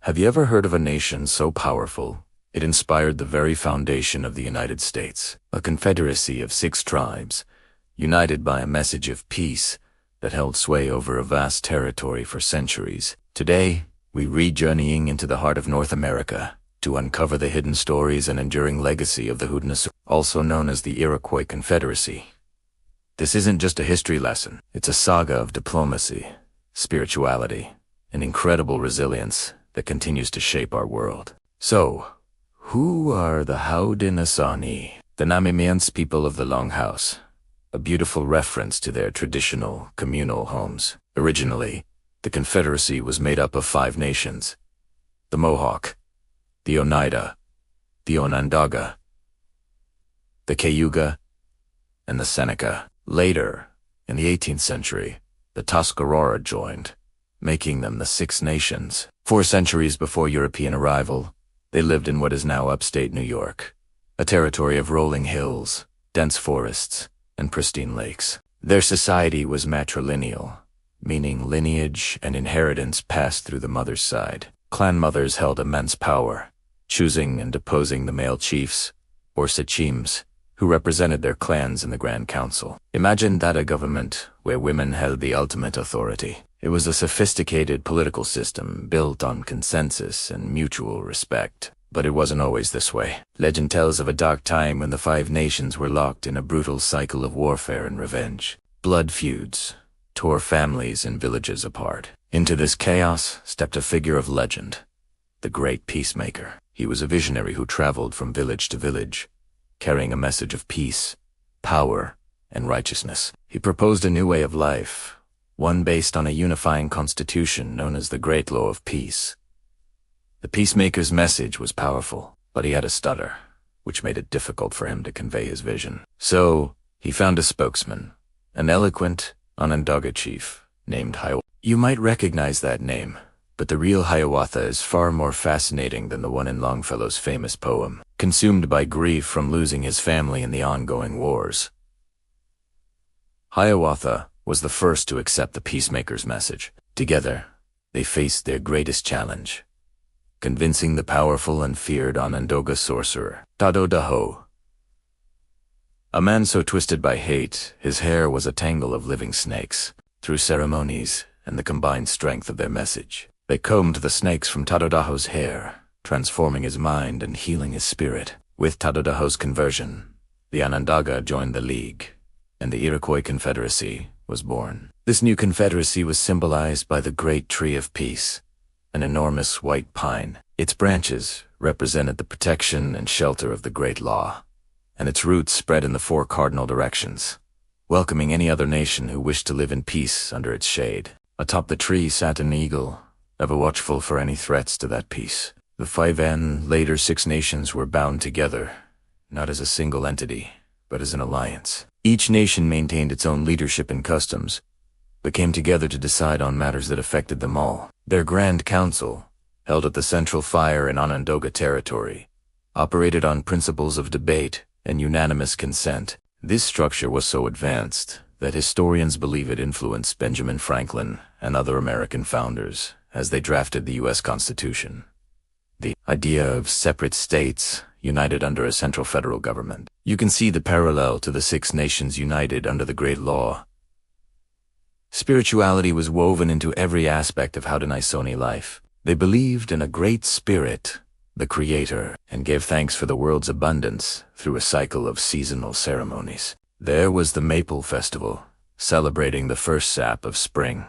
Have you ever heard of a nation so powerful, it inspired the very foundation of the United States? A confederacy of 6 tribes, united by a message of peace that held sway over a vast territory for centuries. Today, we re-journeying into the heart of North America to uncover the hidden stories and enduring legacy of the Haudenosaunee, also known as the Iroquois Confederacy. This isn't just a history lesson, it's a saga of diplomacy, spirituality, and incredible resilience that continues to shape our world. So, who are the Haudenosaunee? The Namimians people of the Longhouse, a beautiful reference to their traditional communal homes. Originally, the Confederacy was made up of 5 nations: the Mohawk, the Oneida, the Onondaga, the Cayuga, and the Seneca. Later, in the 18th century, the Tuscarora joined, making them the 6 nations. 4 centuries before European arrival, they lived in what is now upstate New York, a territory of rolling hills, dense forests, and pristine lakes. Their society was matrilineal, meaning lineage and inheritance passed through the mother's side. Clan mothers held immense power, choosing and deposing the male chiefs, or sachems, who represented their clans in the Grand Council. Imagine that, a government where women held the ultimate authority. It was a sophisticated political system built on consensus and mutual respect. But it wasn't always this way. Legend tells of a dark time when the 5 nations were locked in a brutal cycle of warfare and revenge. Blood feuds tore families and villages apart. Into this chaos stepped a figure of legend, the great peacemaker. He was a visionary who traveled from village to village, carrying a message of peace, power, and righteousness. He proposed a new way of life, one based on a unifying constitution known as the Great Law of Peace. The peacemaker's message was powerful, but he had a stutter, which made it difficult for him to convey his vision. So, he found a spokesman, an eloquent Onondaga chief named Hiawatha. You might recognize that name, but the real Hiawatha is far more fascinating than the one in Longfellow's famous poem. Consumed by grief from losing his family in the ongoing wars, Hiawatha was the first to accept the peacemaker's message. Together, they faced their greatest challenge, convincing the powerful and feared Onondaga sorcerer, Tadodaho. A man so twisted by hate, his hair was a tangle of living snakes. Through ceremonies and the combined strength of their message, they combed the snakes from Tadodaho's hair, transforming his mind and healing his spirit. With Tadodaho's conversion, the Onondaga joined the League, and the Iroquois Confederacy was born. This new confederacy was symbolized by the Great Tree of Peace, an enormous white pine. Its branches represented the protection and shelter of the Great Law, and its roots spread in the 4 cardinal directions, welcoming any other nation who wished to live in peace under its shade. Atop the tree sat an eagle, ever watchful for any threats to that peace. The 5 and later 6 nations were bound together, not as a single entity, but as an alliance. Each nation maintained its own leadership and customs, but came together to decide on matters that affected them all. Their Grand Council, held at the Central Fire in Onondaga territory, operated on principles of debate and unanimous consent. This structure was so advanced that historians believe it influenced Benjamin Franklin and other American founders as they drafted the U.S. Constitution. The idea of separate states united under a central federal government. You can see the parallel to the 6 nations united under the Great Law. Spirituality was woven into every aspect of Haudenosaunee life. They believed in a great spirit, the Creator, and gave thanks for the world's abundance through a cycle of seasonal ceremonies. There was the Maple Festival, celebrating the first sap of spring,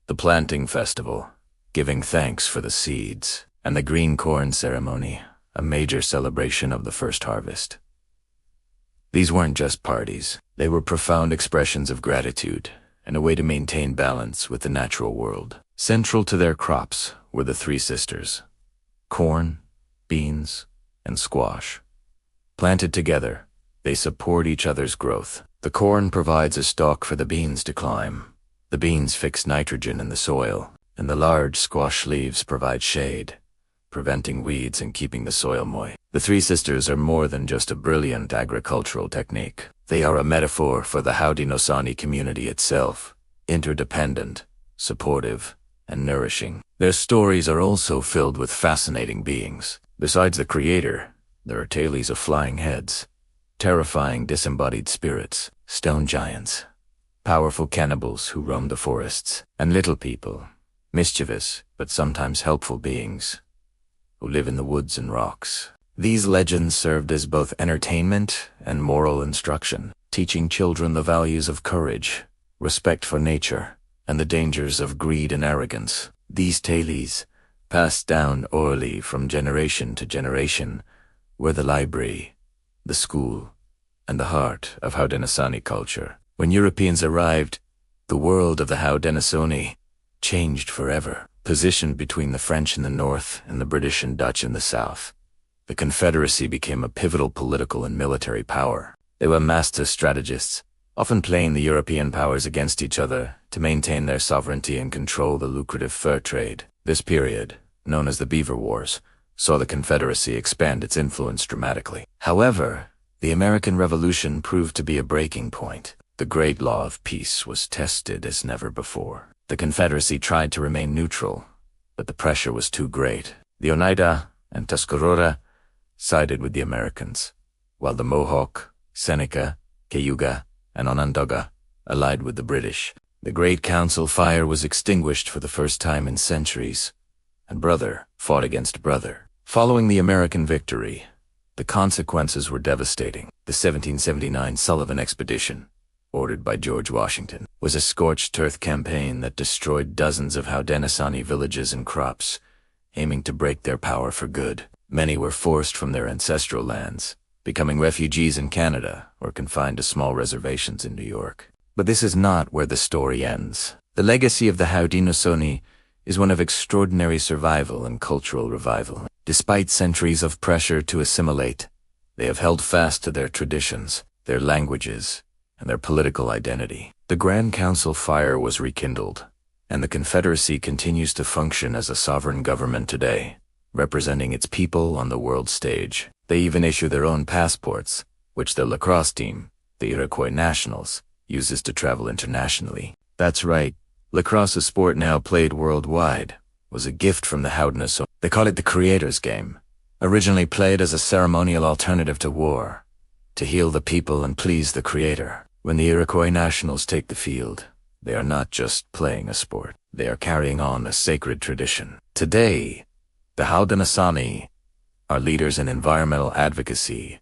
the Planting Festival, giving thanks for the seeds, and the Green Corn Ceremony, a major celebration of the first harvest. These weren't just parties. They were profound expressions of gratitude and a way to maintain balance with the natural world. Central to their crops were the 3 sisters: corn, beans, and squash. Planted together, they support each other's growth. The corn provides a stalk for the beans to climb. The beans fix nitrogen in the soil, and the large squash leaves provide shade, preventing weeds and keeping the soil moist. The 3 sisters are more than just a brilliant agricultural technique. They are a metaphor for the Haudenosaunee community itself, interdependent, supportive, and nourishing. Their stories are also filled with fascinating beings. Besides the creator, there are tales of flying heads, terrifying disembodied spirits, stone giants, powerful cannibals who roam the forests, and little people, mischievous but sometimes helpful beings, who live in the woods and rocks. These legends served as both entertainment and moral instruction, teaching children the values of courage, respect for nature, and the dangers of greed and arrogance. These tales, passed down orally from generation to generation, were the library, the school, and the heart of Haudenosaunee culture. When Europeans arrived, the world of the Haudenosaunee changed forever. Positioned between the French in the north and the British and Dutch in the south, the Confederacy became a pivotal political and military power. They were master strategists, often playing the European powers against each other to maintain their sovereignty and control the lucrative fur trade. This period, known as the Beaver Wars, saw the Confederacy expand its influence dramatically. However, the American Revolution proved to be a breaking point. The great law of peace was tested as never before. The Confederacy tried to remain neutral, but the pressure was too great. The Oneida and Tuscarora sided with the Americans, while the Mohawk, Seneca, Cayuga, and Onondaga allied with the British. The Great Council fire was extinguished for the first time in centuries, and brother fought against brother. Following the American victory, the consequences were devastating. The 1779 Sullivan Expedition, ordered by George Washington, was a scorched earth campaign that destroyed dozens of Haudenosaunee villages and crops, aiming to break their power for good. Many were forced from their ancestral lands, becoming refugees in Canada or confined to small reservations in New York. But this is not where the story ends. The legacy of the Haudenosaunee is one of extraordinary survival and cultural revival. Despite centuries of pressure to assimilate, they have held fast to their traditions, their languages, and their political identity. The Grand Council fire was rekindled, and the Confederacy continues to function as a sovereign government today, representing its people on the world stage. They even issue their own passports, which their lacrosse team, the Iroquois Nationals, uses to travel internationally. That's right, lacrosse, a sport now played worldwide, was a gift from the Haudenosaunee. They call it the Creator's Game, originally played as a ceremonial alternative to war, to heal the people and please the Creator. When the Iroquois Nationals take the field, they are not just playing a sport. They are carrying on a sacred tradition. Today, the Haudenosaunee are leaders in environmental advocacy,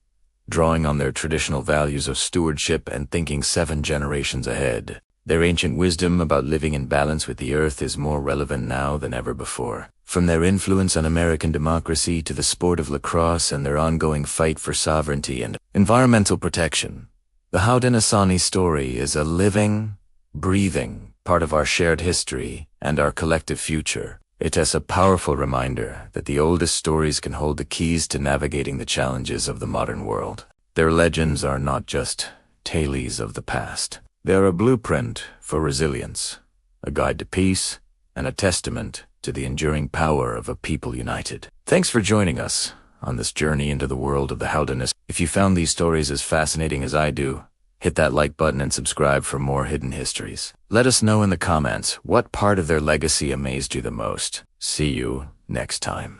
drawing on their traditional values of stewardship and thinking 7 generations ahead. Their ancient wisdom about living in balance with the earth is more relevant now than ever before. From their influence on American democracy to the sport of lacrosse and their ongoing fight for sovereignty and environmental protection, the Haudenosaunee story is a living, breathing part of our shared history and our collective future. It is a powerful reminder that the oldest stories can hold the keys to navigating the challenges of the modern world. Their legends are not just tales of the past. They are a blueprint for resilience, a guide to peace, and a testament to the enduring power of a people united. Thanks for joining us on this journey into the world of the Haudenosaunee. If you found these stories as fascinating as I do, hit that like button and subscribe for more hidden histories. Let us know in the comments what part of their legacy amazed you the most. See you next time.